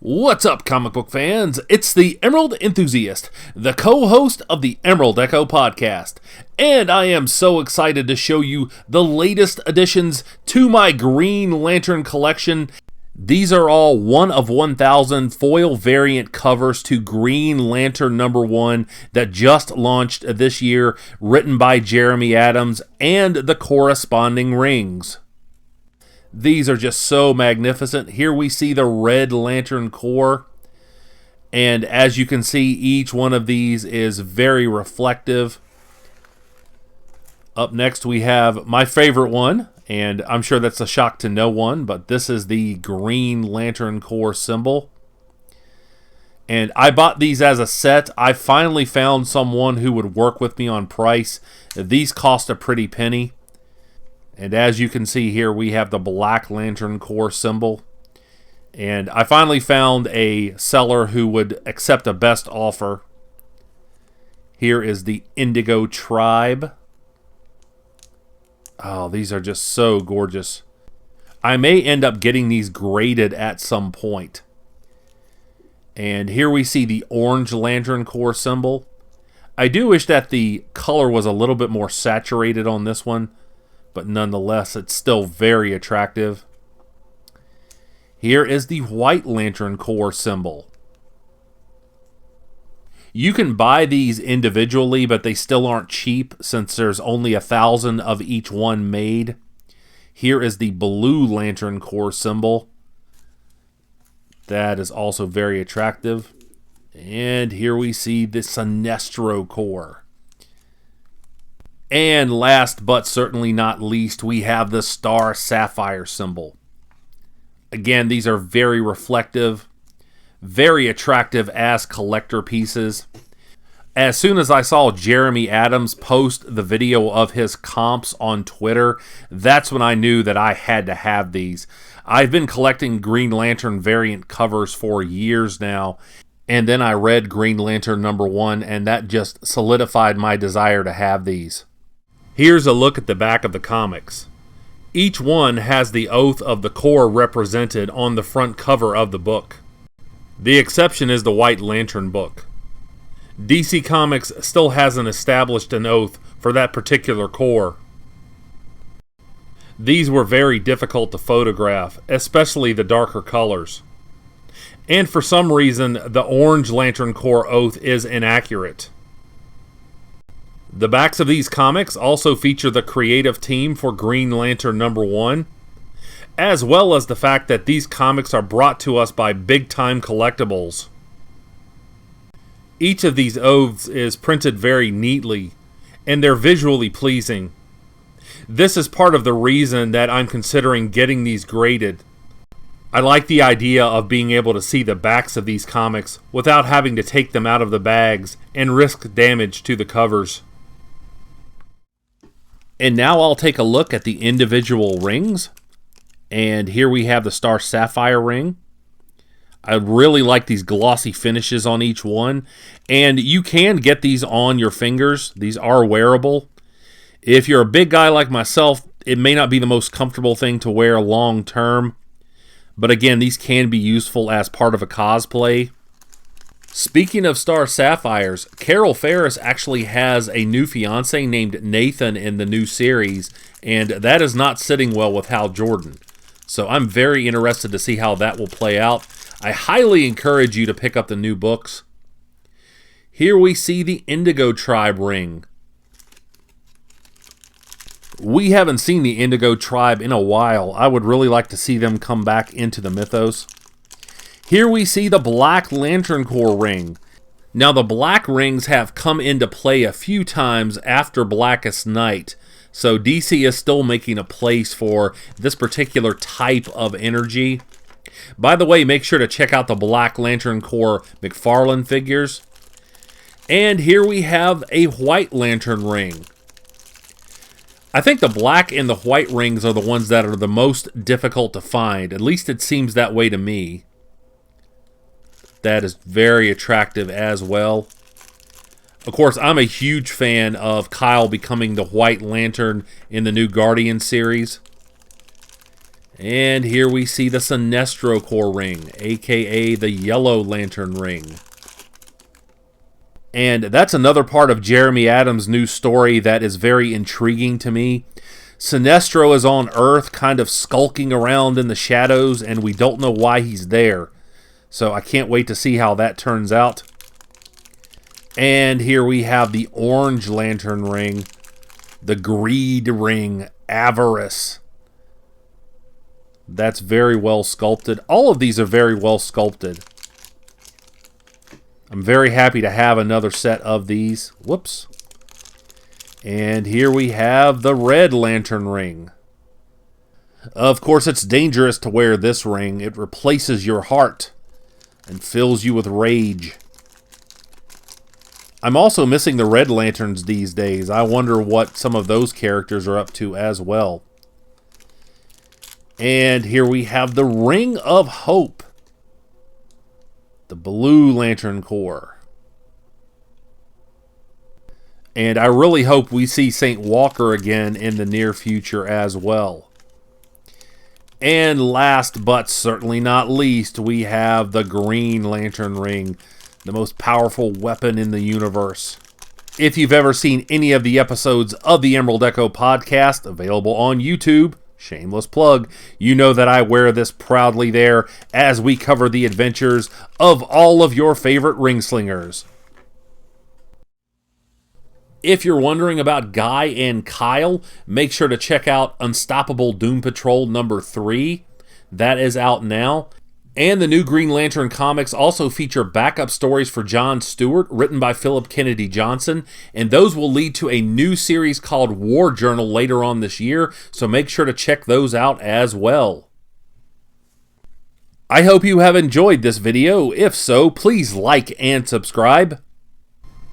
What's up, comic book fans? It's the Emerald Enthusiast, the co-host of the Emerald Echo podcast, and I am so excited to show you the latest additions to my Green Lantern collection. These are all 1 of 1,000 foil variant covers to Green Lantern #1 that just launched this year, written by Jeremy Adams, and the corresponding rings. These are just so magnificent. Here we see the Red Lantern Corps, and as you can see, each one of these is very reflective. Up next we have my favorite one, and I'm sure that's a shock to no one, but this is the Green Lantern Corps symbol. And I bought these as a set. I finally found someone who would work with me on price. These cost a pretty penny. And as you can see here, we have the Black Lantern Corps symbol. And I finally found a seller who would accept a best offer. Here is the Indigo Tribe. Oh, these are just so gorgeous. I may end up getting these graded at some point. And here we see the Orange Lantern Corps symbol. I do wish that the color was a little bit more saturated on this one, but nonetheless, it's still very attractive. Here is the White Lantern Corps symbol. You can buy these individually, but they still aren't cheap since there's only 1,000 of each one made. Here is the Blue Lantern Corps symbol. That is also very attractive. And here we see the Sinestro Corps. And last but certainly not least, we have the Star Sapphire symbol. Again, these are very reflective, very attractive as collector pieces. As soon as I saw Jeremy Adams post the video of his comps on Twitter, that's when I knew that I had to have these. I've been collecting Green Lantern variant covers for years now, and then I read Green Lantern #1, and that just solidified my desire to have these. Here's a look at the back of the comics. Each one has the oath of the Corps represented on the front cover of the book. The exception is the White Lantern book. DC Comics still hasn't established an oath for that particular Corps. These were very difficult to photograph, especially the darker colors. And for some reason, the Orange Lantern Corps oath is inaccurate. The backs of these comics also feature the creative team for Green Lantern #1, as well as the fact that these comics are brought to us by Big Time Collectibles. Each of these oaths is printed very neatly, and they're visually pleasing. This is part of the reason that I'm considering getting these graded. I like the idea of being able to see the backs of these comics without having to take them out of the bags and risk damage to the covers. And now I'll take a look at the individual rings. And here we have the Star Sapphire ring. I really like these glossy finishes on each one. And you can get these on your fingers. These are wearable. If you're a big guy like myself, it may not be the most comfortable thing to wear long term. But again, these can be useful as part of a cosplay. Speaking of Star Sapphires, Carol Ferris actually has a new fiancé named Nathan in the new series, and that is not sitting well with Hal Jordan. So I'm very interested to see how that will play out. I highly encourage you to pick up the new books. Here we see the Indigo Tribe ring. We haven't seen the Indigo Tribe in a while. I would really like to see them come back into the mythos. Here we see the Black Lantern Corps ring. Now the black rings have come into play a few times after Blackest Night, so DC is still making a place for this particular type of energy. By the way, make sure to check out the Black Lantern Corps McFarlane figures. And here we have a White Lantern ring. I think the black and the white rings are the ones that are the most difficult to find. At least it seems that way to me. That is very attractive as well. Of course, I'm a huge fan of Kyle becoming the White Lantern in the new Guardian series. And here we see the Sinestro Corps ring, aka the Yellow Lantern ring. And that's another part of Jeremy Adams' new story that is very intriguing to me. Sinestro is on Earth, kind of skulking around in the shadows, and we don't know why he's there. So I can't wait to see how that turns out. And here we have the Orange Lantern ring, the Greed ring, Avarice. That's very well sculpted. All of these are very well sculpted. I'm very happy to have another set of these. Whoops. And here we have the Red Lantern ring. Of course, it's dangerous to wear this ring. It replaces your heart and fills you with rage. I'm also missing the Red Lanterns these days. I wonder what some of those characters are up to as well. And here we have the Ring of Hope. The Blue Lantern Corps. And I really hope we see St. Walker again in the near future as well. And last but certainly not least, we have the Green Lantern ring, the most powerful weapon in the universe. If you've ever seen any of the episodes of the Emerald Echo podcast, available on YouTube, shameless plug, you know that I wear this proudly there as we cover the adventures of all of your favorite ring slingers. If you're wondering about Guy and Kyle, make sure to check out Unstoppable Doom Patrol number 3. That is out now. And the new Green Lantern comics also feature backup stories for John Stewart, written by Philip Kennedy Johnson, and those will lead to a new series called War Journal later on this year, so make sure to check those out as well. I hope you have enjoyed this video. If so, please like and subscribe.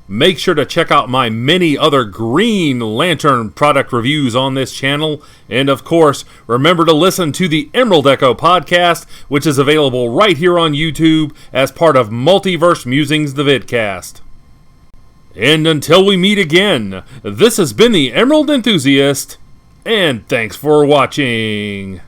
Make sure to check out my many other Green Lantern product reviews on this channel. And of course, remember to listen to the Emerald Echo podcast, which is available right here on YouTube as part of Multiverse Musings the Vidcast. And until we meet again, this has been the Emerald Enthusiast, and thanks for watching.